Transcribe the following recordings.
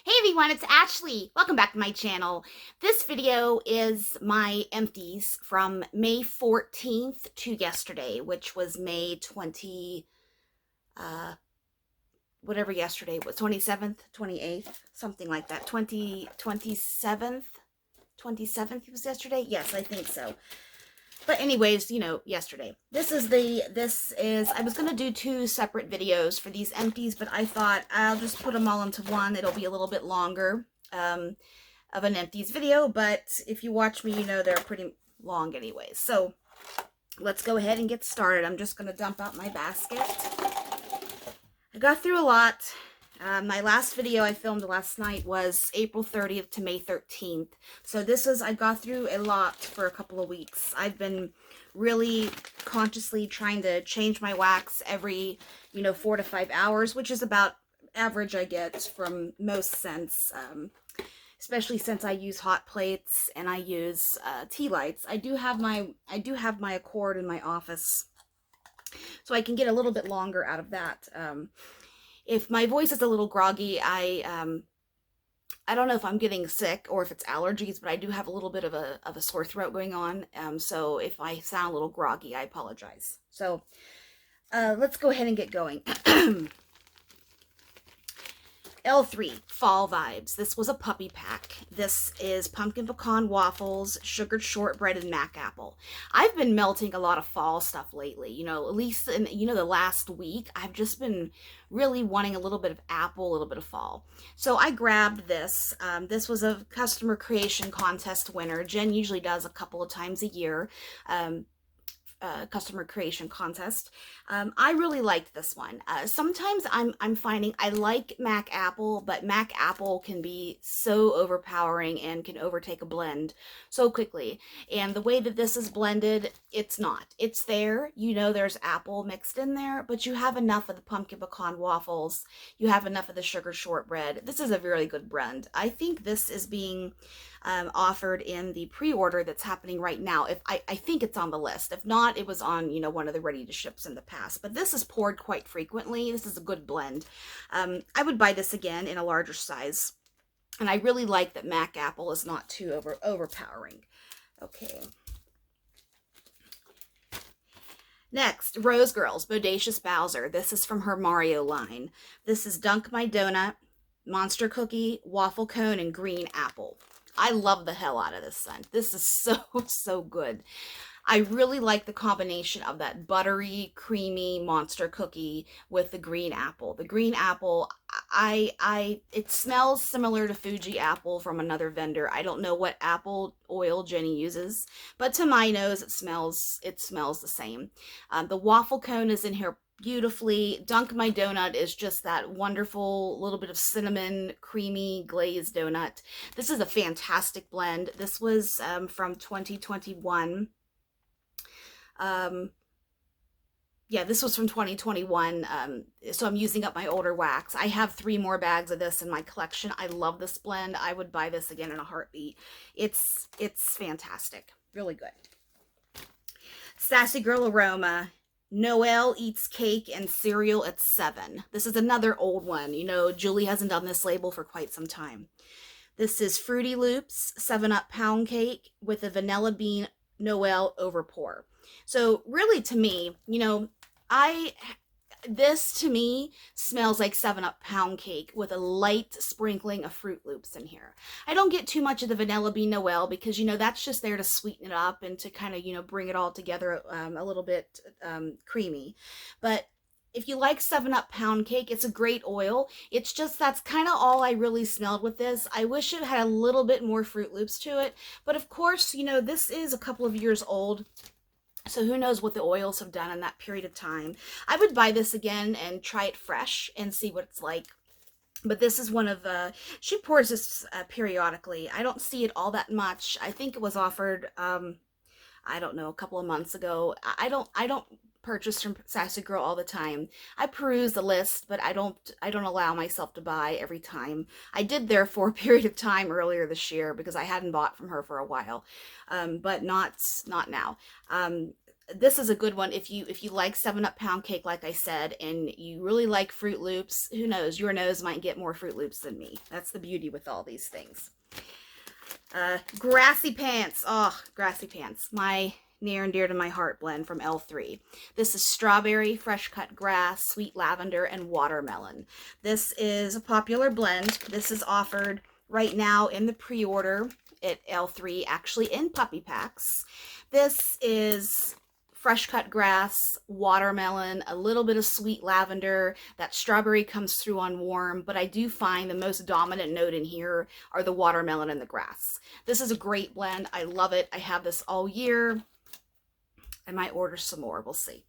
Hey everyone, it's Ashley. Welcome back to my channel. This video is my empties from May 14th to yesterday, which was May 20, whatever yesterday was, 27th, 28th, something like that. 27th was yesterday? Yes, I think so. But anyways, yesterday. This is, I was going to do two separate videos for these empties, but I thought I'll just put them all into one. It'll be a little bit longer of an empties video, but if you watch me, you know they're pretty long anyways. So let's go ahead and get started. I'm just going to dump out my basket. I got through a lot. My last video I filmed last night was April 30th to May 13th. So I got through a lot for a couple of weeks. I've been really consciously trying to change my wax every, 4 to 5 hours, which is about average I get from most scents, especially since I use hot plates and I use tea lights. I do have my Accord in my office, so I can get a little bit longer out of that. If my voice is a little groggy, I don't know if I'm getting sick or if it's allergies, but I do have a little bit of a sore throat going on. So if I sound a little groggy, I apologize. So let's go ahead and get going. L3, Fall Vibes. This was a puppy pack. This is pumpkin pecan waffles, sugared shortbread, and mac apple. I've been melting a lot of fall stuff lately. At least in, the last week, I've just been really wanting a little bit of apple, a little bit of fall. So I grabbed this. This was a customer creation contest winner. Jen usually does a couple of times a year. Customer creation contest. I really liked this one. Sometimes I'm finding I like Mac Apple, but Mac Apple can be so overpowering and can overtake a blend so quickly. And the way that this is blended, it's not. It's there. There's apple mixed in there, but you have enough of the pumpkin pecan waffles. You have enough of the sugar shortbread. This is a really good blend. I think this is being offered in the pre-order that's happening right now. If I think it's on the list. If not, it was on one of the ready to ships in the past. But this is poured quite frequently. This is a good blend. I would buy this again in a larger size, and I really like that Mac Apple is not too overpowering. Okay. Next, Rose Girls Bodacious Bowser. This is from her Mario line. This is Dunk My Donut, Monster Cookie, Waffle Cone, and Green Apple. I love the hell out of this scent. This is so good. I really like the combination of that buttery, creamy monster cookie with the green apple. The green apple, it smells similar to Fuji apple from another vendor. I don't know what apple oil Jenny uses, but to my nose, it smells the same. The waffle cone is in here beautifully. Dunk My Donut is just that wonderful little bit of cinnamon, creamy, glazed donut. This is a fantastic blend. This was from 2021. Yeah, this was from 2021. So I'm using up my older wax. I have 3 more bags of this in my collection. I love this blend. I would buy this again in a heartbeat. It's fantastic. Really good. Sassy Girl Aroma. Noelle eats cake and cereal at 7. This is another old one. Julie hasn't done this label for quite some time. This is Fruity Loops 7-Up Pound Cake with a vanilla bean Noelle overpour. So really, to me, this to me smells like 7-Up pound cake with a light sprinkling of Fruit Loops in here. I don't get too much of the vanilla bean Noelle because, that's just there to sweeten it up and to kind of, bring it all together a little bit creamy. But if you like 7-Up pound cake, it's a great oil. It's just that's kind of all I really smelled with this. I wish it had a little bit more Fruit Loops to it. But of course, this is a couple of years old. So who knows what the oils have done in that period of time. I would buy this again and try it fresh and see what it's like. But this is one of she pours this periodically. I don't see it all that much. I think it was offered, I don't know, a couple of months ago. I don't purchase from Sassy Girl all the time. I peruse the list, but I don't allow myself to buy every time. I did there for a period of time earlier this year because I hadn't bought from her for a while, but not now. this is a good one if you like 7-Up pound cake, like I said, and you really like Fruit Loops. Who knows? Your nose might get more Fruit Loops than me. That's the beauty with all these things. Grassy Pants. Oh, Grassy Pants. My near and dear to my heart blend from L3. This is strawberry, fresh cut grass, sweet lavender, and watermelon. This is a popular blend. This is offered right now in the pre-order at L3, actually in puppy packs. This is fresh cut grass, watermelon, a little bit of sweet lavender. That strawberry comes through on warm, but I do find the most dominant note in here are the watermelon and the grass. This is a great blend. I love it. I have this all year. I might order some more. We'll see.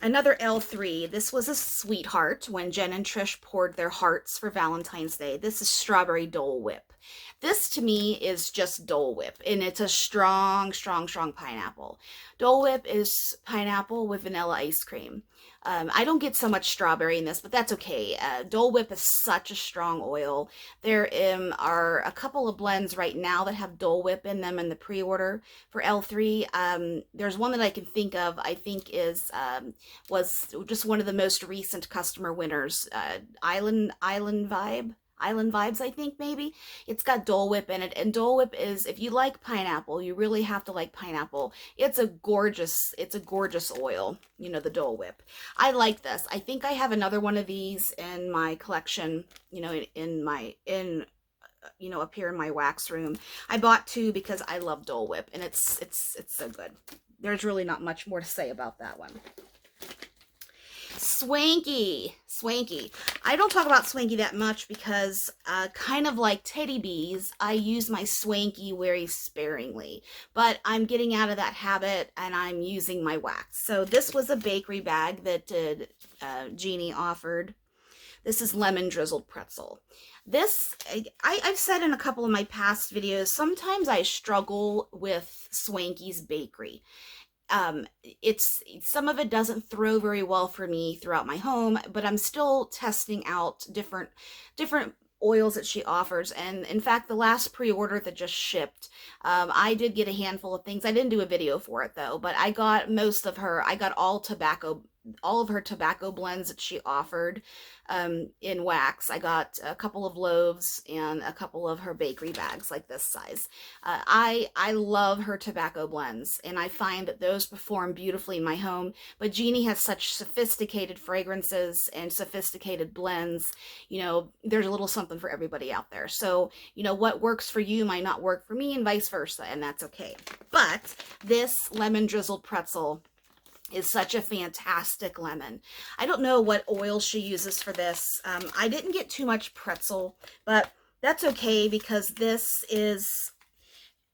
Another L3. This was a sweetheart when Jen and Trish poured their hearts for Valentine's Day. This is Strawberry Dole Whip. This to me is just Dole Whip, and it's a strong, strong, strong pineapple. Dole Whip is pineapple with vanilla ice cream. I don't get so much strawberry in this, but that's okay. Dole Whip is such a strong oil. There are a couple of blends right now that have Dole Whip in them in the pre-order for L3. There's one that I can think of, I think was just one of the most recent customer winners, Island Vibes, I think, maybe. It's got Dole Whip in it, and Dole Whip is, if you like pineapple, you really have to like pineapple. It's a gorgeous oil, you know, the Dole Whip. I like this. I think I have another one of these in my collection, you know, up here in my wax room. I bought 2 because I love Dole Whip, and it's so good. There's really not much more to say about that one. Swanky. I don't talk about Swanky that much because kind of like Teddy Bees, I use my Swanky very sparingly, but I'm getting out of that habit and I'm using my wax. So this was a bakery bag that Jeannie offered. This is lemon drizzled pretzel. This, I've said in a couple of my past videos, sometimes I struggle with Swanky's bakery. Some of it doesn't throw very well for me throughout my home, but I'm still testing out different oils that she offers. And in fact, the last pre-order that just shipped, I did get a handful of things. I didn't do a video for it though, but I got most of her, I got all of her tobacco blends that she offered in wax. I got a couple of loaves and a couple of her bakery bags like this size. I love her tobacco blends, and I find that those perform beautifully in my home, but Jeannie has such sophisticated fragrances and sophisticated blends. You know, there's a little something for everybody out there. So, you know, what works for you might not work for me and vice versa, and that's okay. But this lemon drizzled pretzel is such a fantastic lemon. I don't know what oil she uses for this. I didn't get too much pretzel, but that's okay because this is,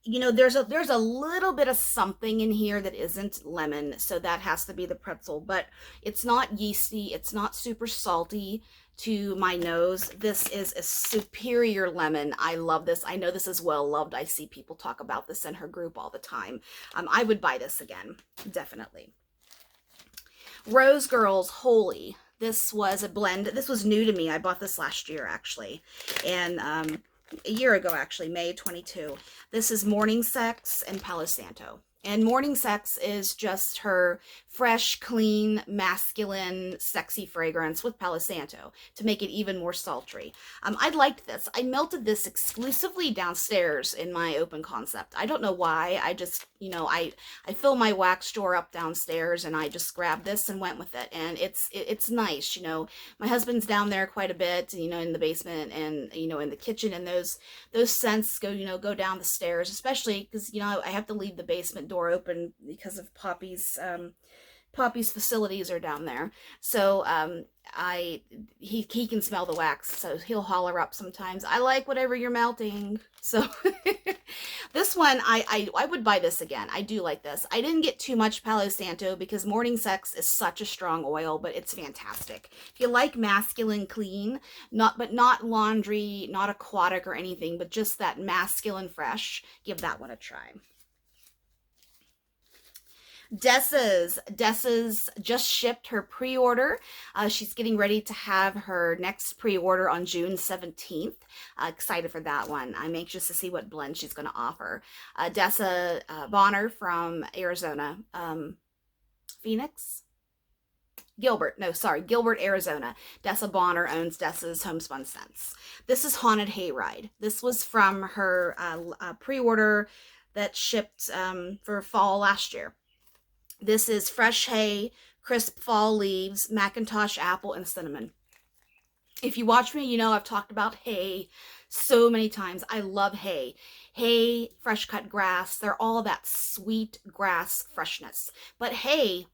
you know, there's a little bit of something in here that isn't lemon, so that has to be the pretzel, but it's not yeasty, it's not super salty to my nose. This is a superior lemon. I love this. I know this is well loved. I see people talk about this in her group all the time. I would buy this again, definitely. Rose Girls Holy. This was a blend. This was new to me. I bought this last year, actually. And a year ago, actually, May 22. This is Morning Sex and Palo Santo. And Morning Sex is just her fresh, clean, masculine, sexy fragrance with Palo Santo to make it even more sultry. I liked this. I melted this exclusively downstairs in my open concept. I don't know why. I just, you know, I fill my wax drawer up downstairs and I just grabbed this and went with it. And it's nice, you know. My husband's down there quite a bit, you know, in the basement and, you know, in the kitchen, and those scents go down the stairs, especially because, you know, I have to leave the basement door open because of Poppy's facilities are down there. So he can smell the wax, so he'll holler up sometimes, I like whatever you're melting. So this one, I would buy this again. I do like this. I didn't get too much Palo Santo because Morning Sex is such a strong oil, but it's fantastic. If you like masculine clean, not laundry, not aquatic or anything, but just that masculine fresh, give that one a try. Dessa's just shipped her pre-order. She's getting ready to have her next pre-order on June 17th. Excited for that one. I'm anxious to see what blend she's going to offer. Dessa Bonner from Arizona. Phoenix? Gilbert, no, sorry, Gilbert, Arizona. Dessa Bonner owns Dessa's Homespun Scents. This is Haunted Hayride. This was from her pre-order that shipped for fall last year. This is fresh hay, crisp fall leaves, Macintosh apple, and cinnamon. If you watch me, you know I've talked about hay so many times. I love hay. Hay, fresh cut grass, they're all that sweet grass freshness. But hay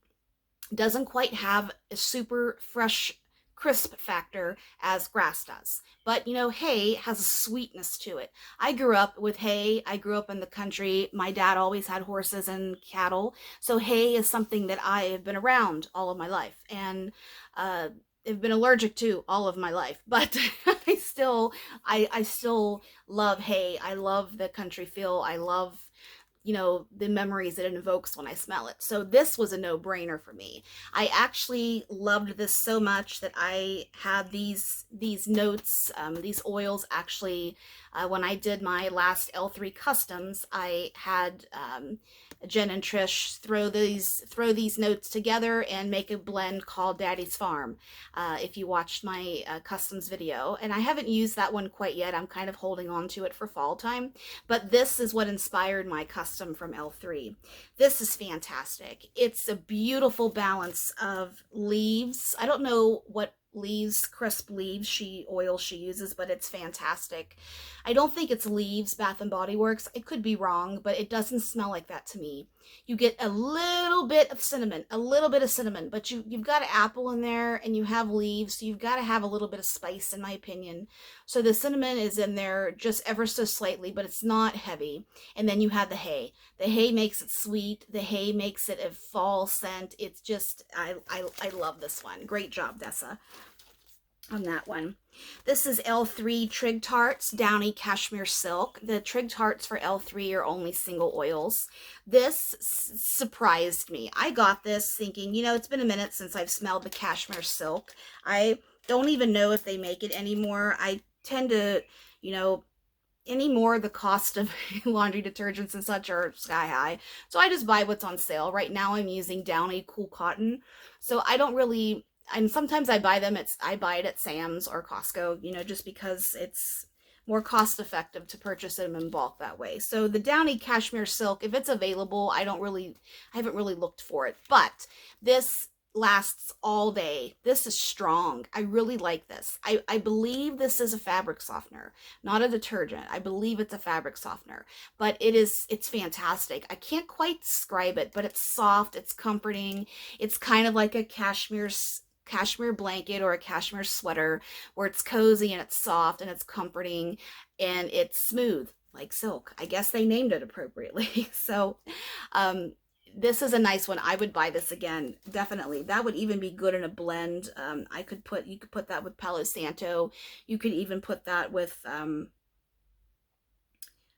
doesn't quite have a super fresh, crisp factor as grass does. But, you know, hay has a sweetness to it. I grew up with hay. I grew up in the country. My dad always had horses and cattle. So hay is something that I have been around all of my life. And I've been allergic to all of my life. But I still love hay. I love the country feel. I love, you know, the memories it invokes when I smell it. So this was a no-brainer for me. I actually loved this so much that I had these notes, these oils actually, when I did my last L3 customs, I had Jen and Trish throw these notes together and make a blend called Daddy's Farm. If you watched my customs video, and I haven't used that one quite yet. I'm kind of holding on to it for fall time, but this is what inspired my custom from L3. This is fantastic. It's a beautiful balance of leaves. I don't know what leaves, crisp leaves oil she uses, but it's fantastic. I don't think it's leaves, Bath and Body Works. It could be wrong, but it doesn't smell like that to me. You get a little bit of cinnamon, but you've got an apple in there and you have leaves, so you've got to have a little bit of spice, in my opinion. So the cinnamon is in there just ever so slightly, but it's not heavy. And then you have the hay. The hay makes it sweet. The hay makes it a fall scent. It's just, I love this one. Great job, Dessa, on that one. This is L3 Trig Tarts Downy Cashmere Silk. The Trig Tarts for L3 are only single oils. This surprised me. I got this thinking, you know, it's been a minute since I've smelled the Cashmere Silk. I don't even know if they make it anymore. I tend to, you know, anymore the cost of laundry detergents and such are sky high. So I just buy what's on sale. Right now I'm using Downy Cool Cotton. So I don't really, and sometimes I buy them, I buy it at Sam's or Costco, you know, just because it's more cost effective to purchase them in bulk that way. So the Downy Cashmere Silk, if it's available, I haven't really looked for it, but this lasts all day. This is strong. I really like this. I believe this is a fabric softener, not a detergent. I believe it's a fabric softener, but it's fantastic. I can't quite describe it, but it's soft, it's comforting. It's kind of like a cashmere blanket or a cashmere sweater where it's cozy and it's soft and it's comforting and it's smooth like silk. I guess they named it appropriately. So this is a nice one. I would buy this again, definitely. That would even be good in a blend. You could put that with Palo Santo. You could even put that with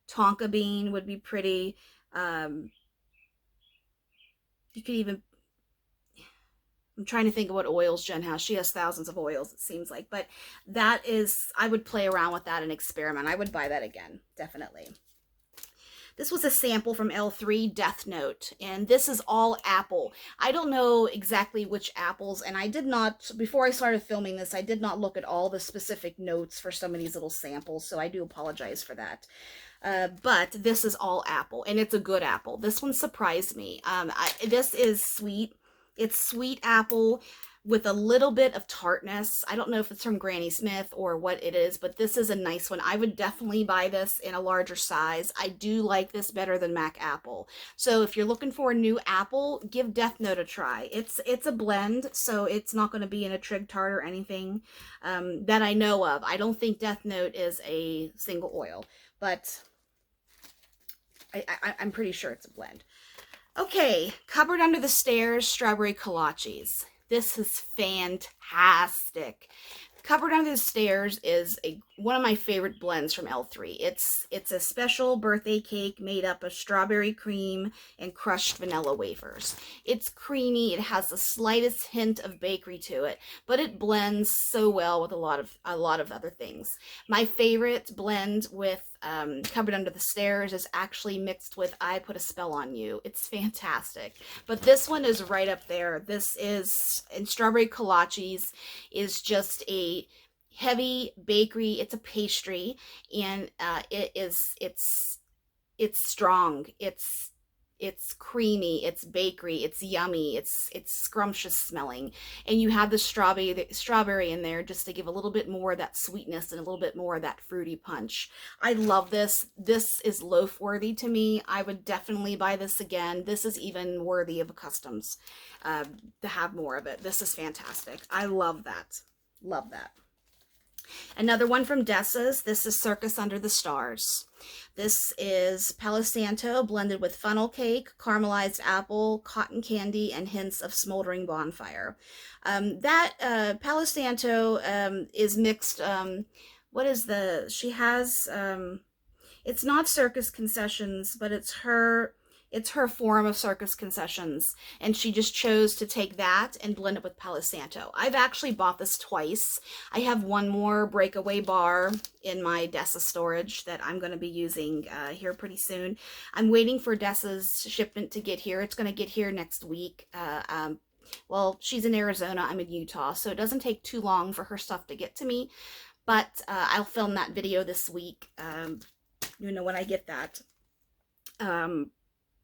Tonka Bean would be pretty. You could even, I'm trying to think of what oils Jen has. She has thousands of oils, it seems like. But that is, I would play around with that and experiment. I would buy that again, definitely. This was a sample from L3 Death Note, and this is all apple. I don't know exactly which apples, and I did not, before I started filming this, I did not look at all the specific notes for some of these little samples, so I do apologize for that. But this is all apple, and it's a good apple. This one surprised me. This is sweet. It's sweet apple with a little bit of tartness. I don't know if it's from Granny Smith or what it is, but this is a nice one. I would definitely buy this in a larger size. I do like this better than Mac Apple. So if you're looking for a new apple, give Death Note a try. It's a blend, so it's not going to be in a Trig Tart or anything that I know of. I don't think Death Note is a single oil, but I'm pretty sure it's a blend. Okay, Cupboard Under the Stairs Strawberry Kolaches. This is fantastic. Cupboard Under the Stairs is a one of my favorite blends from L3. It's a special birthday cake made up of strawberry cream and crushed vanilla wafers. It's creamy. It has the slightest hint of bakery to it, but it blends so well with a lot of other things. My favorite blend with Covered Under the Stairs is actually mixed with I Put a Spell on You. It's fantastic. But this one is right up there. This is, and Strawberry Kolaches is just a heavy bakery. It's a pastry, and it's strong. It's creamy, it's bakery, it's yummy, it's scrumptious smelling, and you have the strawberry in there just to give a little bit more of that sweetness and a little bit more of that fruity punch. I love this. This is loaf worthy to me. I would definitely buy this again. This is even worthy of a customs to have more of it. This is fantastic. I love that. Love that. Another one from Dessa's. This is Circus Under the Stars. This is Palo Santo blended with funnel cake, caramelized apple, cotton candy, and hints of smoldering bonfire. Palo Santo is mixed. What is she has, it's not Circus Concessions, but it's her form of Circus Concessions, and she just chose to take that and blend it with Palo Santo. I've actually bought this twice. I have one more breakaway bar in my Dessa storage that I'm going to be using here pretty soon. I'm waiting for Dessa's shipment to get here. It's going to get here next week. Well, she's in Arizona, I'm in Utah, so it doesn't take too long for her stuff to get to me, but I'll film that video this week, when I get that.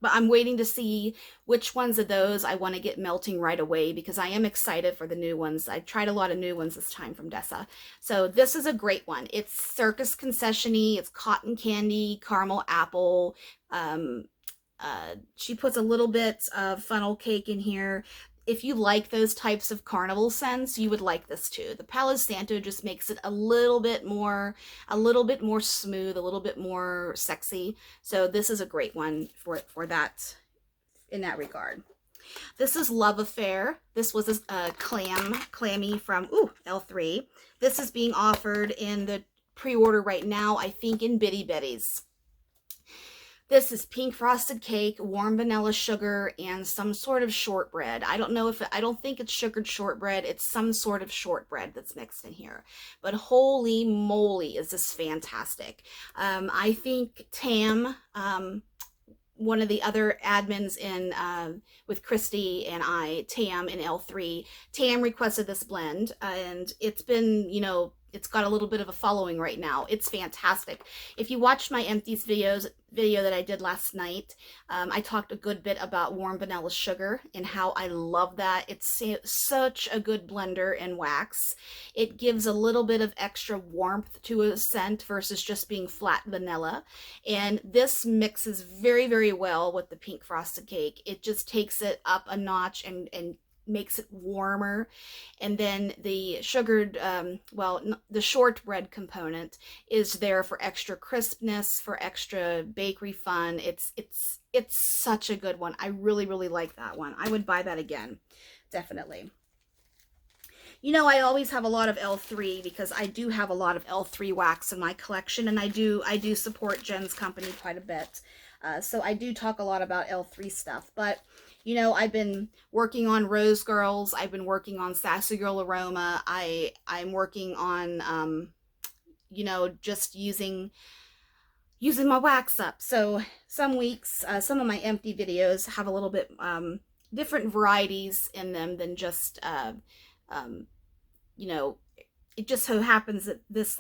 But I'm waiting to see which ones of those I want to get melting right away, because I am excited for the new ones. I've tried a lot of new ones this time from Dessa. So this is a great one. It's Circus Concession-y. It's cotton candy, caramel apple. She puts a little bit of funnel cake in here. If you like those types of carnival scents, you would like this too. The Palo Santo just makes it a little bit more smooth, a little bit more sexy. So this is a great one for that, in that regard. This is Love Affair. This was a clammy from L3. This is being offered in the pre-order right now, I think in Bitty Betty's. This is pink frosted cake, warm vanilla sugar, and some sort of shortbread. I don't think it's sugared shortbread. It's some sort of shortbread that's mixed in here. But holy moly, is this fantastic. I think Tam, one of the other admins in with Christy and I, Tam in L3, Tam requested this blend, and it's been, it's got a little bit of a following right now. It's fantastic. If you watched my Empties video that I did last night, I talked a good bit about warm vanilla sugar and how I love that. It's such a good blender in wax. It gives a little bit of extra warmth to a scent versus just being flat vanilla. And this mixes very, very well with the pink frosted cake. It just takes it up a notch and makes it warmer. And then the sugared, the shortbread component is there for extra crispness, for extra bakery fun. It's such a good one. I really, really like that one. I would buy that again, definitely. I always have a lot of L3 because I do have a lot of L3 wax in my collection, and I do support Jen's company quite a bit. So I do talk a lot about L3 stuff, but I've been working on Rose Girls. I've been working on Sassy Girl Aroma. I'm working on, just using my wax up. So some weeks, some of my empty videos have a little bit different varieties in them than just, it just so happens that this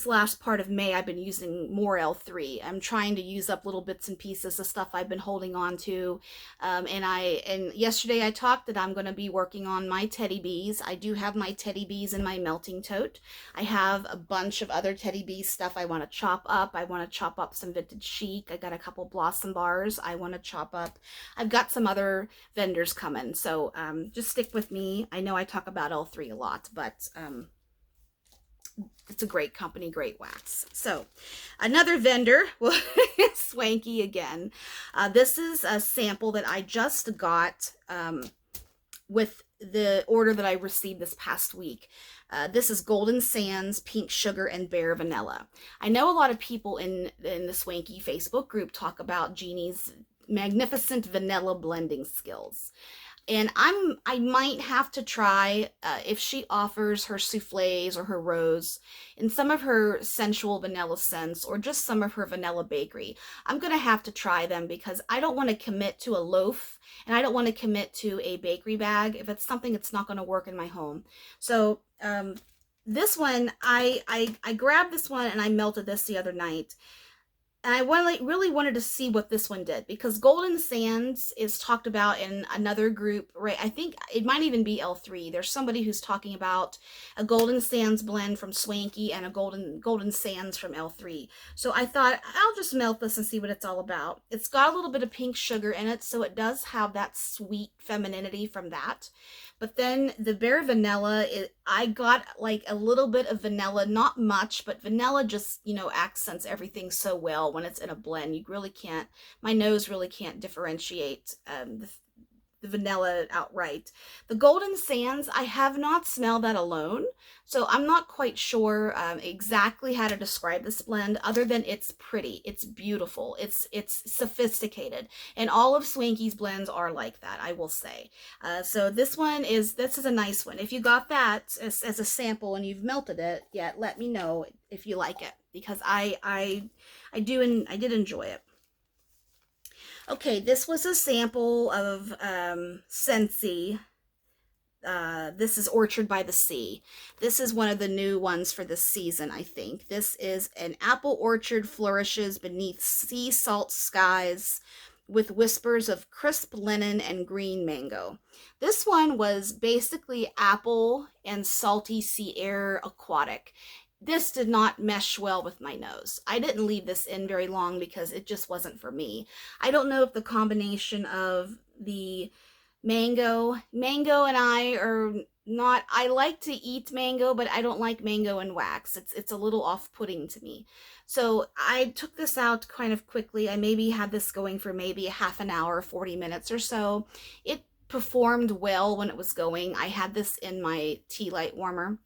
last part of May, I've been using more L3. I'm trying to use up little bits and pieces of stuff I've been holding on to. And yesterday I talked that I'm going to be working on my teddy bees. I do have my teddy bees in my melting tote. I have a bunch of other teddy bees stuff I want to chop up. I want to chop up some vintage chic. I got a couple blossom bars I want to chop up. I've got some other vendors coming. So just stick with me. I know I talk about L3 a lot, but it's a great company, great wax. So another vendor, Swanky again. This is a sample that I just got with the order that I received this past week. This is Golden Sands, Pink Sugar, and Bare Vanilla. I know a lot of people in the Swanky Facebook group talk about Jeannie's magnificent vanilla blending skills. And I might have to try, if she offers her souffles or her rose in some of her sensual vanilla scents or just some of her vanilla bakery. I'm going to have to try them because I don't want to commit to a loaf and I don't want to commit to a bakery bag if it's something that's not going to work in my home. So this one, I grabbed this one and I melted this the other night. And I really wanted to see what this one did because Golden Sands is talked about in another group, right? I think it might even be L3. There's somebody who's talking about a Golden Sands blend from Swanky and a Golden Sands from L3. So I thought I'll just melt this and see what it's all about. It's got a little bit of pink sugar in it, so it does have that sweet femininity from that. But then the Bare Vanilla, I got like a little bit of vanilla, not much, but vanilla just, you know, accents everything so well when it's in a blend. You really can't, my nose really can't differentiate the vanilla outright. The Golden Sands, I have not smelled that alone, so I'm not quite sure exactly how to describe this blend other than it's pretty, it's beautiful, it's sophisticated, and all of Swanky's blends are like that, I will say. So this is a nice one. If you got that as a sample and you've melted it yet, let me know if you like it because I did enjoy it. Okay, this was a sample of Scentsy. This is Orchard by the Sea. This is one of the new ones for this season, I think. This is an apple orchard flourishes beneath sea salt skies with whispers of crisp linen and green mango. This one was basically apple and salty sea air aquatic. This did not mesh well with my nose. I didn't leave this in very long because it just wasn't for me. I don't know if the combination of the mango and I are not, I like to eat mango, but I don't like mango and wax. It's a little off-putting to me. So I took this out kind of quickly. I maybe had this going for maybe a half an hour, 40 minutes or so. It performed well when it was going. I had this in my tea light warmer,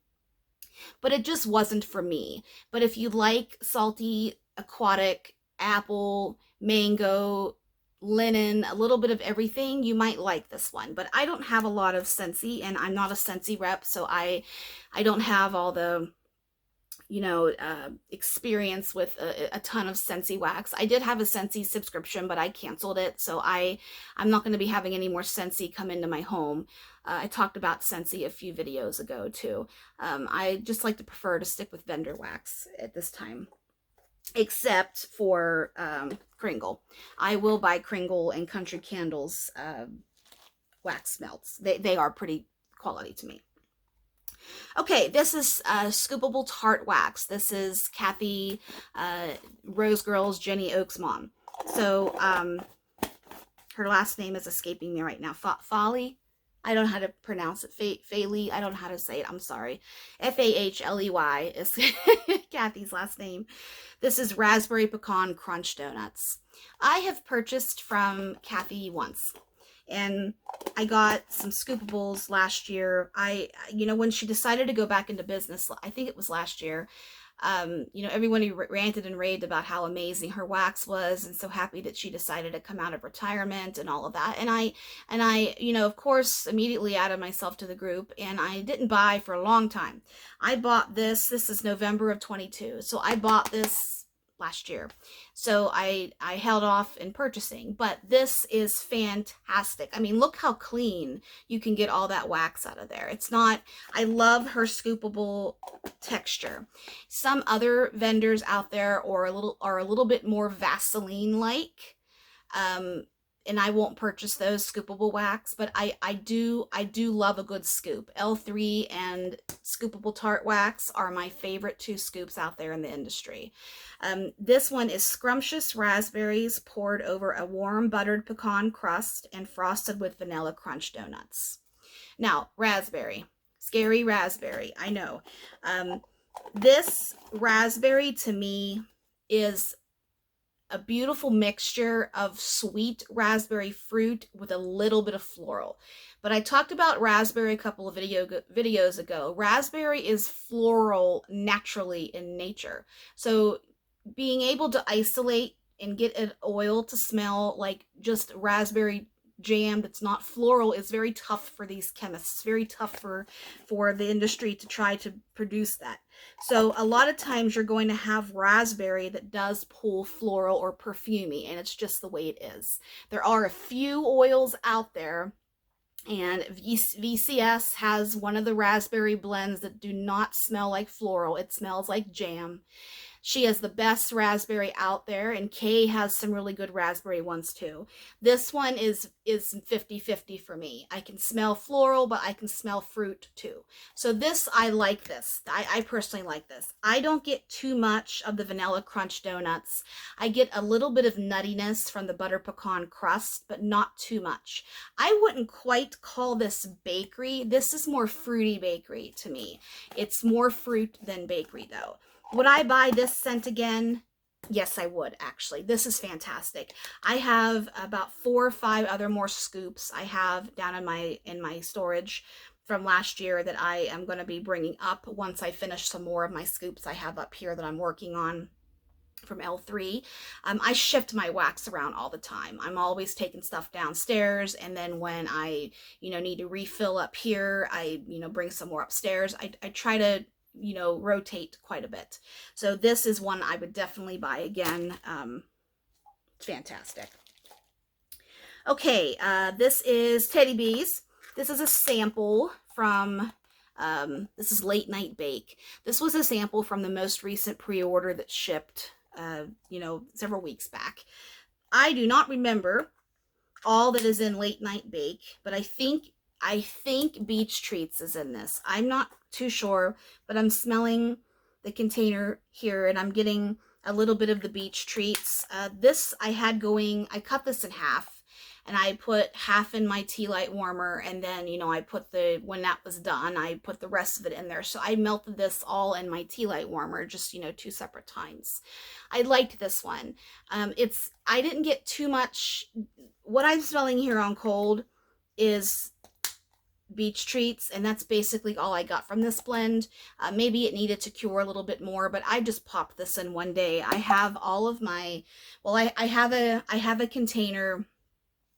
but it just wasn't for me. But if you like salty, aquatic, apple, mango, linen, a little bit of everything, you might like this one. But I don't have a lot of Scentsy, and I'm not a Scentsy rep, so I don't have all the, you know, experience with a ton of Scentsy wax. I did have a Scentsy subscription, but I canceled it, so I'm not going to be having any more Scentsy come into my home. I talked about Scentsy a few videos ago too. I just like to prefer to stick with vendor wax at this time, except for Kringle. I will buy Kringle and Country Candles wax melts. They are pretty quality to me. Okay, this is Scoopable Tart Wax. This is Kathy Rose Girl's Jenny Oak's mom. So her last name is escaping me right now. Folly? I don't know how to pronounce it. Fahley? I don't know how to say it. I'm sorry. Fahley is Kathy's last name. This is Raspberry Pecan Crunch Donuts. I have purchased from Kathy once, and I got some Scoopables last year. You know, when she decided to go back into business, I think it was last year, you know, everyone ranted and raved about how amazing her wax was and so happy that she decided to come out of retirement and all of that. And I, you know, of course, immediately added myself to the group, and I didn't buy for a long time. I bought this is November of 22. So I bought this last year. So I held off in purchasing, but this is fantastic. I mean, look how clean you can get all that wax out of there. It's not, I love her scoopable texture. Some other vendors out there are a little bit more Vaseline-like. And I won't purchase those scoopable wax, but I do love a good scoop. L3 and Scoopable Tart Wax are my favorite two scoops out there in the industry. This one is Scrumptious Raspberries poured over a warm buttered pecan crust and frosted with vanilla crunch donuts. Now, raspberry. Scary raspberry, I know. This raspberry to me is a beautiful mixture of sweet raspberry fruit with a little bit of floral. But I talked about raspberry a couple of videos ago. Raspberry is floral naturally in nature. So being able to isolate and get an oil to smell like just raspberry jam that's not floral is very tough for these chemists. It's very tough for the industry to try to produce that. So a lot of times you're going to have raspberry that does pull floral or perfumey, and it's just the way it is. There are a few oils out there, and VCS has one of the raspberry blends that do not smell like floral. It smells like jam. She has the best raspberry out there, and Kay has some really good raspberry ones too. This one is 50-50 for me. I can smell floral, but I can smell fruit too. So this, I like this. I personally like this. I don't get too much of the vanilla crunch donuts. I get a little bit of nuttiness from the butter pecan crust, but not too much. I wouldn't quite call this bakery. This is more fruity bakery to me. It's more fruit than bakery though. Would I buy this scent again? Yes, I would, actually. This is fantastic. I have about 4 or 5 other more scoops I have down in my storage from last year that I am going to be bringing up once I finish some more of my scoops I have up here that I'm working on from L3. I shift my wax around all the time. I'm always taking stuff downstairs, and then when I, need to refill up here, I, bring some more upstairs. I try to rotate quite a bit. So this is one I would definitely buy again. It's fantastic. Okay, this is Teddy Bees. This is a sample from, this is Late Night Bake. This was a sample from the most recent pre-order that shipped, several weeks back. I do not remember all that is in Late Night Bake, but I think Beach Treats is in this. I'm not too sure, but I'm smelling the container here, and I'm getting a little bit of the Beach Treats. This I had going, I cut this in half, and I put half in my tea light warmer, and then, I put when that was done, I put the rest of it in there. So I melted this all in my tea light warmer, just, 2 separate times. I liked this one. I didn't get too much. What I'm smelling here on cold is Beach Treats, and that's basically all I got from this blend. Maybe it needed to cure a little bit more, but I just popped this in one day. I have all of my, well, I have a container.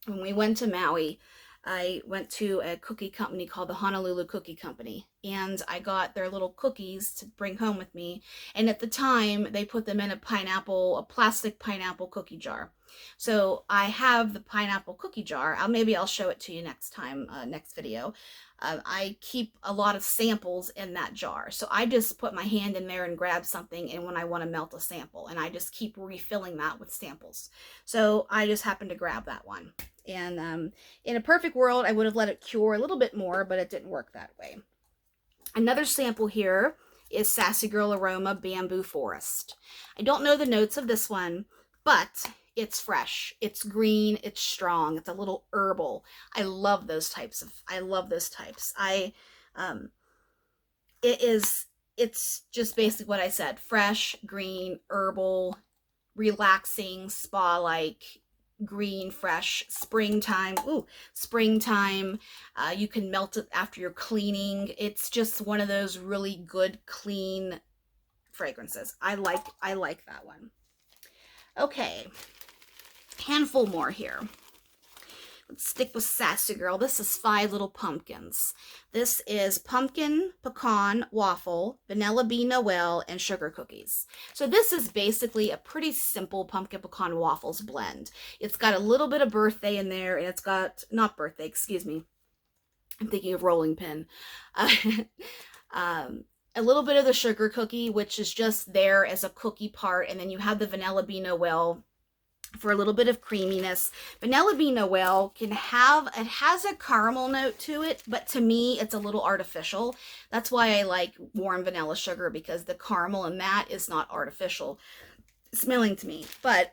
When we went to Maui, I went to a cookie company called the Honolulu Cookie Company, and I got their little cookies to bring home with me. And at the time, they put them in a plastic pineapple cookie jar. So I have the pineapple cookie jar. Maybe I'll show it to you next time, next video. I keep a lot of samples in that jar. So I just put my hand in there and grab something, and when I want to melt a sample, and I just keep refilling that with samples. So I just happened to grab that one. And in a perfect world, I would have let it cure a little bit more, but it didn't work that way. Another sample here is Sassy Girl Aroma Bamboo Forest. I don't know the notes of this one, but it's fresh, it's green, it's strong, it's a little herbal. I love those types. It's just basically what I said: fresh, green, herbal, relaxing, spa-like, green, fresh, springtime. Ooh, springtime. You can melt it after you're cleaning. It's just one of those really good, clean fragrances. I like that one. Okay, handful more here. Let's stick with Sassy Girl. This is 5 Little Pumpkins. This is pumpkin, pecan, waffle, vanilla bean Noel, and sugar cookies. So this is basically a pretty simple pumpkin pecan waffles blend. It's got a little bit of birthday in there, and it's got, not birthday, excuse me. I'm thinking of rolling pin. A little bit of the sugar cookie, which is just there as a cookie part, and then you have the vanilla bean Noel for a little bit of creaminess. Vanilla bean Noel has a caramel note to it, but to me, it's a little artificial. That's why I like warm vanilla sugar, because the caramel in that is not artificial smelling to me. But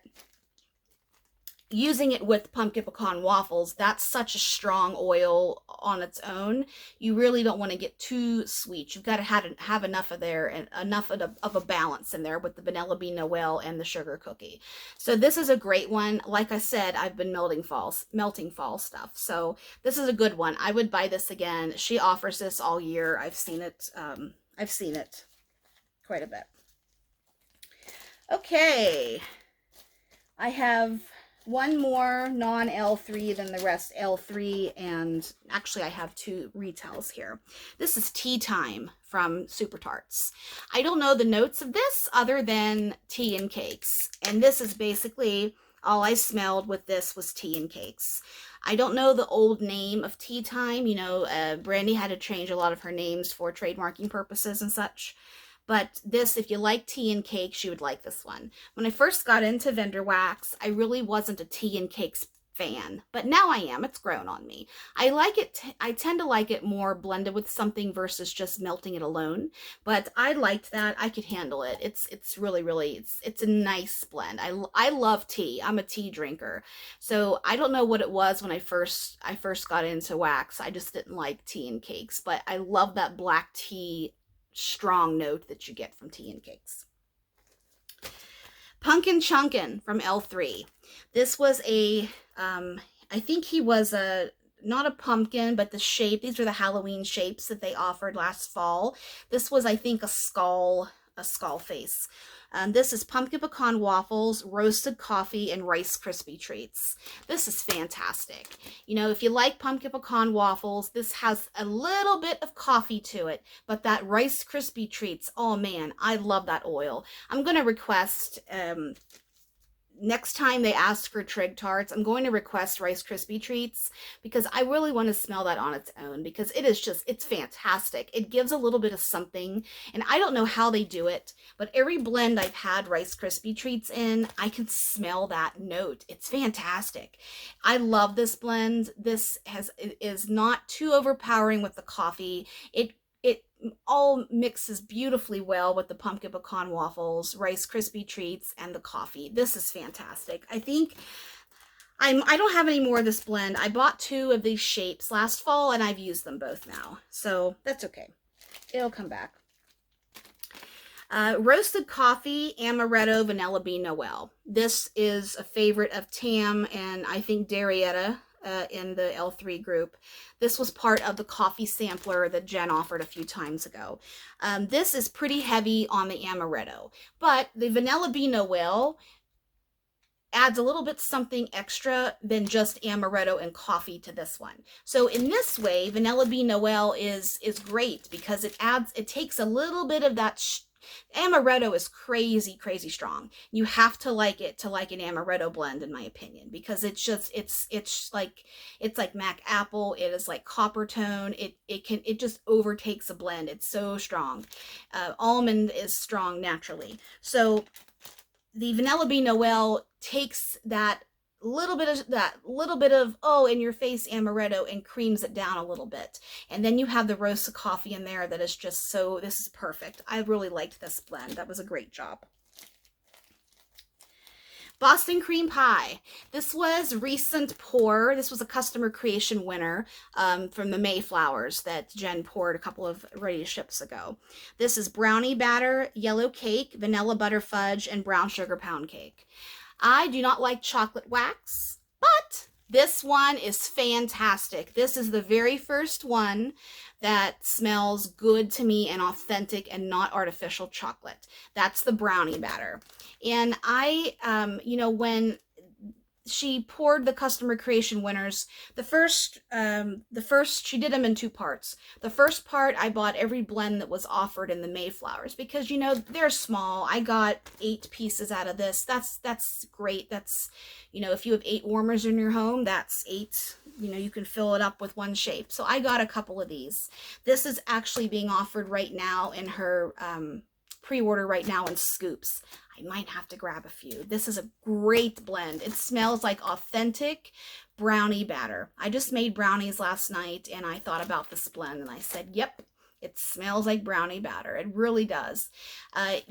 using it with pumpkin pecan waffles, that's such a strong oil on its own. You really don't want to get too sweet. You've got to have enough of there and enough of a balance in there with the vanilla bean Noel and the sugar cookie. So this is a great one. Like I said, I've been melting fall stuff. So this is a good one. I would buy this again. She offers this all year. I've seen it. I've seen it quite a bit. Okay. I have one more non-L3 than the rest L3, and actually I have two retails here. This is Tea Time from Super Tarts. I don't know the notes of this other than tea and cakes, and this is basically all I smelled with this was tea and cakes. I don't know the old name of Tea Time. You know, Brandy had to change a lot of her names for trademarking purposes and such. But this, if you like tea and cakes, you would like this one. When I first got into vendor wax, I really wasn't a tea and cakes fan, but now I am. It's grown on me. I like it. I tend to like it more blended with something versus just melting it alone. But I liked that. I could handle it. It's really it's a nice blend. I love tea. I'm a tea drinker. So I don't know what it was when I first got into wax. I just didn't like tea and cakes, but I love that black tea strong note that you get from tea and cakes. Pumpkin Chunkin' from L3. This was a, I think he was not a pumpkin, but the shape, these were the Halloween shapes that they offered last fall. This was, I think, a skull face. This is pumpkin pecan waffles, roasted coffee, and Rice Krispie treats. This is fantastic. You know, if you like pumpkin pecan waffles, this has a little bit of coffee to it, but that Rice Krispie treats, oh man, I love that oil. I'm going to request, next time they ask for Trig Tarts, I'm going to request Rice Krispie treats because I really want to smell that on its own because it is just, it's fantastic. It gives a little bit of something, and I don't know how they do it, but every blend I've had Rice Krispie treats in, I can smell that note. It's fantastic. I love this blend. This is not too overpowering with the coffee. It all mixes beautifully well with the pumpkin pecan waffles, Rice Krispie treats, and the coffee. This is fantastic. I think I don't have any more of this blend. I bought two of these shapes last fall, and I've used them both now. So that's okay. It'll come back. Roasted coffee, amaretto, vanilla bean Noel. This is a favorite of Tam and I think Darietta in the L3 group. This was part of the coffee sampler that Jen offered a few times ago. This is pretty heavy on the amaretto, but the vanilla bean Noel adds a little bit something extra than just amaretto and coffee to this one. So in this way, vanilla bean Noel is great because it takes a little bit of that amaretto is crazy strong. You have to like it to like an amaretto blend, in my opinion, because it's just it's like Mac apple. It is like copper tone. It just overtakes a blend. It's so strong. Almond is strong naturally. So the vanilla bean Noel takes that little bit of oh in your face amaretto and creams it down a little bit, and then you have the roasted coffee in there that is just so, this is perfect. I really liked this blend. That was a great job. Boston cream pie. This was recent pour. This was a customer creation winner from the Mayflowers that Jen poured a couple of ready ships ago. This is brownie batter, yellow cake, vanilla butter fudge, and brown sugar pound cake. I do not like chocolate wax, but this one is fantastic. This is the very first one that smells good to me and authentic and not artificial chocolate. That's the brownie batter. And I, you know, when she poured the customer creation winners, the first, she did them in two parts. The first part, I bought every blend that was offered in the Mayflowers because, you know, they're small. I got 8 pieces out of this. That's great. That's, you know, if you have 8 warmers in your home, that's 8, you know, you can fill it up with one shape. So I got a couple of these. This is actually being offered right now in her, pre-order right now in scoops. I might have to grab a few. This is a great blend. It smells like authentic brownie batter. I just made brownies last night and I thought about this blend and I said, yep, It smells like brownie batter. It really does. I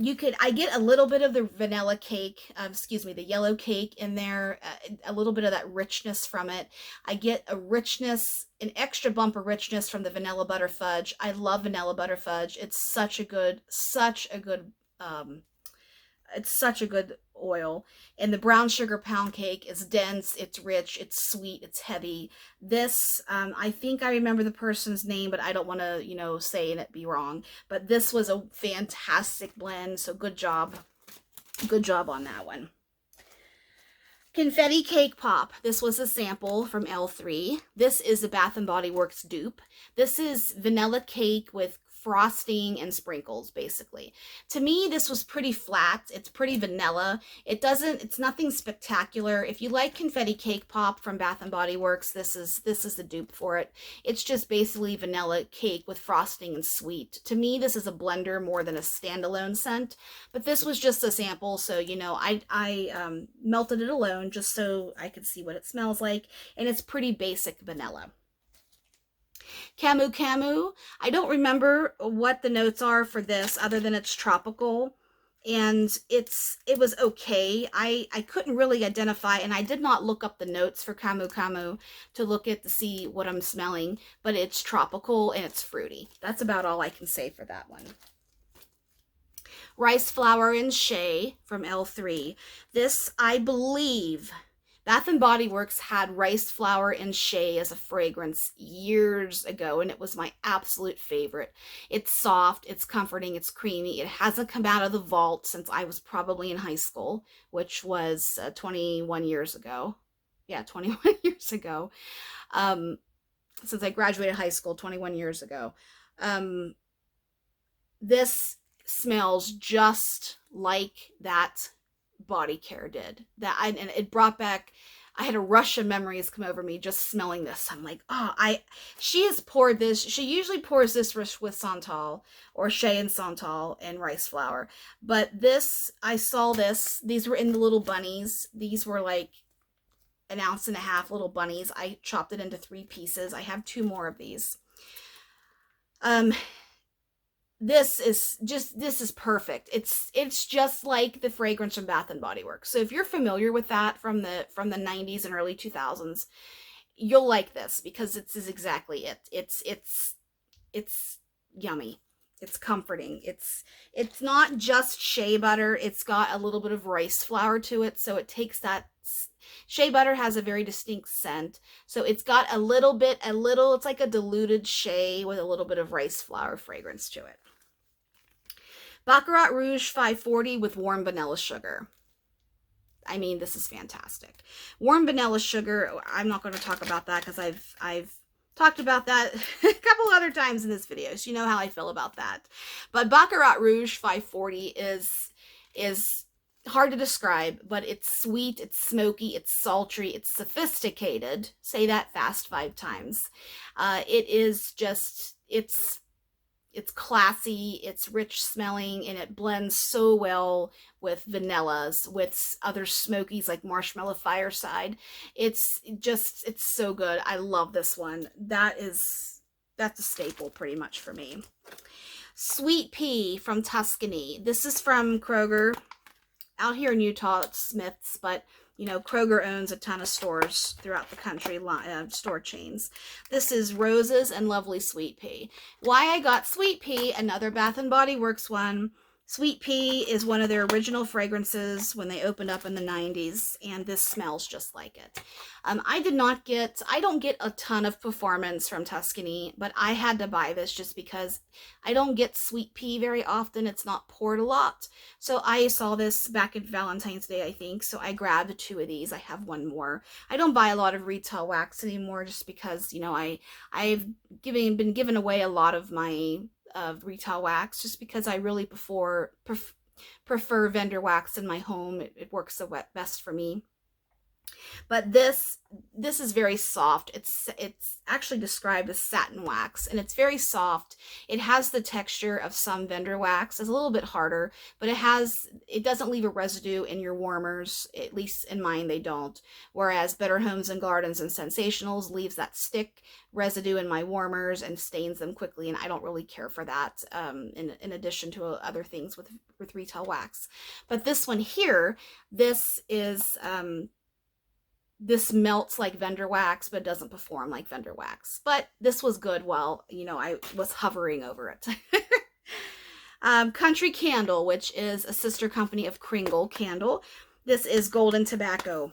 get a little bit of the vanilla cake, excuse me, the yellow cake in there, a little bit of that richness from it. I get a richness, an extra bump of richness from the vanilla butter fudge. I love vanilla butter fudge. It's such a good, um, it's such a good oil. And the brown sugar pound cake is dense, it's rich, it's sweet, it's heavy. This, I think I remember the person's name, but I don't want to, you know, say and it be wrong. But this was a fantastic blend, so good job. Good job on that one. Confetti Cake Pop. This was a sample from L3. This is a Bath & Body Works dupe. This is vanilla cake with frosting and sprinkles, basically. To me, this was pretty flat. It's pretty vanilla. It's nothing spectacular. If you like Confetti Cake Pop from Bath & Body Works, this is the dupe for it. It's just basically vanilla cake with frosting and sweet. To me, this is a blender more than a standalone scent, but this was just a sample, so, you know, I melted it alone just so I could see what it smells like, and it's pretty basic vanilla. Camu Camu. I don't remember what the notes are for this other than it's tropical, and it was okay. I couldn't really identify, and I did not look up the notes for Camu Camu to see what I'm smelling, but it's tropical and it's fruity. That's about all I can say for that one. Rice Flour and Shea from L3. This, I believe, Bath & Body Works had rice flour and shea as a fragrance years ago, and it was my absolute favorite. It's soft, it's comforting, it's creamy. It hasn't come out of the vault since I was probably in high school, which was 21 years ago. Yeah, 21 years ago. Since I graduated high school 21 years ago. This smells just like that body care did. And it brought back, I had a rush of memories come over me just smelling this. I'm like, oh, she has poured this. She usually pours this with Santal or Shea and Santal and rice flour. But this, I saw this. These were in the little bunnies. These were like 1.5 ounce little bunnies. I chopped it into 3 pieces. I have 2 more of these. This is perfect. It's just like the fragrance from Bath & Body Works. So if you're familiar with that from the 90s and early 2000s, you'll like this because it's exactly it. It's yummy. It's comforting. It's not just shea butter. It's got a little bit of rice flour to it, so it takes that. Shea butter has a very distinct scent, so it's got it's like a diluted shea with a little bit of rice flour fragrance to it. Baccarat Rouge 540 with warm vanilla sugar. I mean, this is fantastic. Warm vanilla sugar, I'm not going to talk about that because I've talked about that a couple other times in this video, so you know how I feel about that. But Baccarat Rouge 540 is hard to describe, but it's sweet, it's smoky, it's sultry, it's sophisticated. Say that fast 5 times. It is just, it's classy, it's rich smelling, and it blends so well with vanillas, with other smokies like Marshmallow Fireside. It's so good. I love this one. That's a staple pretty much for me. Sweet Pea from Tuscany. This is from Kroger. Out here in Utah, it's Smith's, but you know, Kroger owns a ton of stores throughout the country, store chains. This is Roses and Lovely Sweet Pea. Why I got Sweet Pea, another Bath & Body Works one. Sweet Pea is one of their original fragrances when they opened up in the 90s, and this smells just like it. I don't get a ton of performance from Tuscany, but I had to buy this just because I don't get Sweet Pea very often. It's not poured a lot. So I saw this back at Valentine's Day, I think, so I grabbed 2 of these. I have 1 more. I don't buy a lot of retail wax anymore just because, you know, I've been giving away a lot of my retail wax just because I really prefer vendor wax in my home. It works the best for me. But this is very soft. It's actually described as satin wax, and it's very soft. It has the texture of some vendor wax. It's a little bit harder, but it doesn't leave a residue in your warmers. At least in mine, they don't. Whereas Better Homes and Gardens and Sensationals leaves that stick residue in my warmers and stains them quickly, and I don't really care for that. In addition to other things with retail wax, but this one here, this is. This melts like vendor wax, but doesn't perform like vendor wax. But this was good while, you know, I was hovering over it. Country Candle, which is a sister company of Kringle Candle. This is golden tobacco.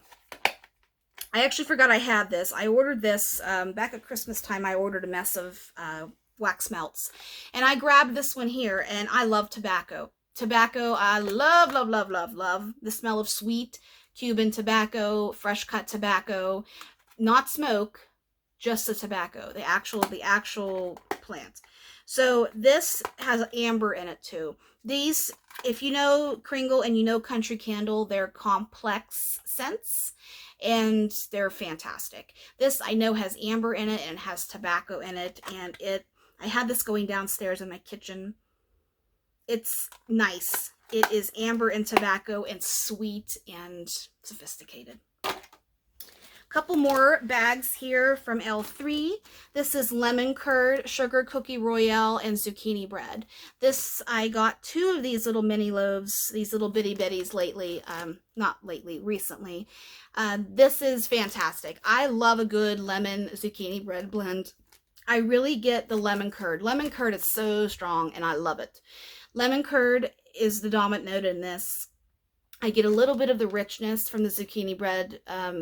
I actually forgot I had this. I ordered this back at Christmas time. I ordered a mess of wax melts. And I grabbed this one here, and I love tobacco. Tobacco, I love, love, love, love, love. The smell of sweet Cuban tobacco, fresh cut tobacco, not smoke, just the tobacco, the actual plant. So this has amber in it too. These, if you know Kringle and you know Country Candle, they're complex scents and they're fantastic. This I know has amber in it and has tobacco in it, and I had this going downstairs in my kitchen. It's nice. It is amber and tobacco and sweet and sophisticated. A couple more bags here from L3. This is lemon curd, sugar cookie royale, and zucchini bread. This, I got 2 of these little mini loaves, these little bitty bitties lately. Not lately, recently. This is fantastic. I love a good lemon zucchini bread blend. I really get the lemon curd. Lemon curd is so strong and I love it. Lemon curd is the dominant note in this. I get a little bit of the richness from the zucchini bread,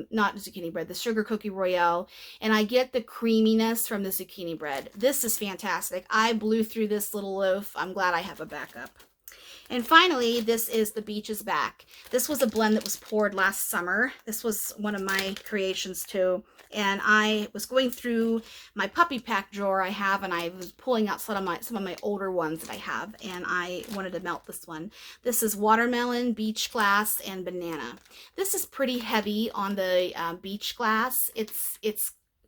not zucchini bread, the sugar cookie royale, and I get the creaminess from the zucchini bread. This is fantastic. I blew through this little loaf. I'm glad I have a backup. And finally, this is the Beach is Back. This was a blend that was poured last summer. This was one of my creations too. And I was going through my puppy pack drawer I have, and I was pulling out some of my older ones that I have, and I wanted to melt this one. This is watermelon, beach glass, and banana. This is pretty heavy on the beach glass. It's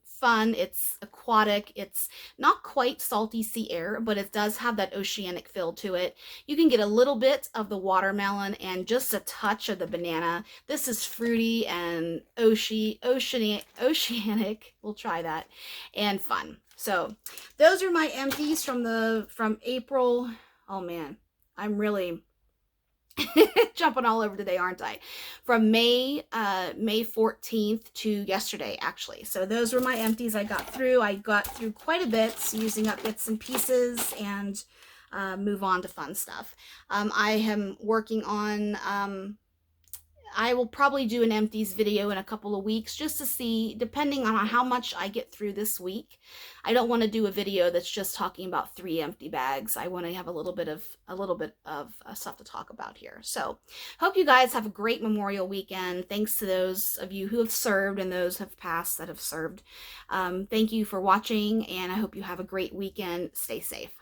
fun, it's aquatic, it's not quite salty sea air, but it does have that oceanic feel to it. You can get a little bit of the watermelon and just a touch of the banana. This is fruity and oceanic, we'll try that, and fun. So those are my empties from April. Oh man, I'm really jumping all over today, aren't I? From May 14th to yesterday, actually. So those were my empties I got through. I got through quite a bit, using up bits and pieces, and move on to fun stuff. I am working on I will probably do an empties video in a couple of weeks just to see, depending on how much I get through this week. I don't want to do a video that's just talking about 3 empty bags. I want to have a little bit of stuff to talk about here. So hope you guys have a great Memorial weekend. Thanks to those of you who have served and those have passed that have served. Thank you for watching, and I hope you have a great weekend. Stay safe.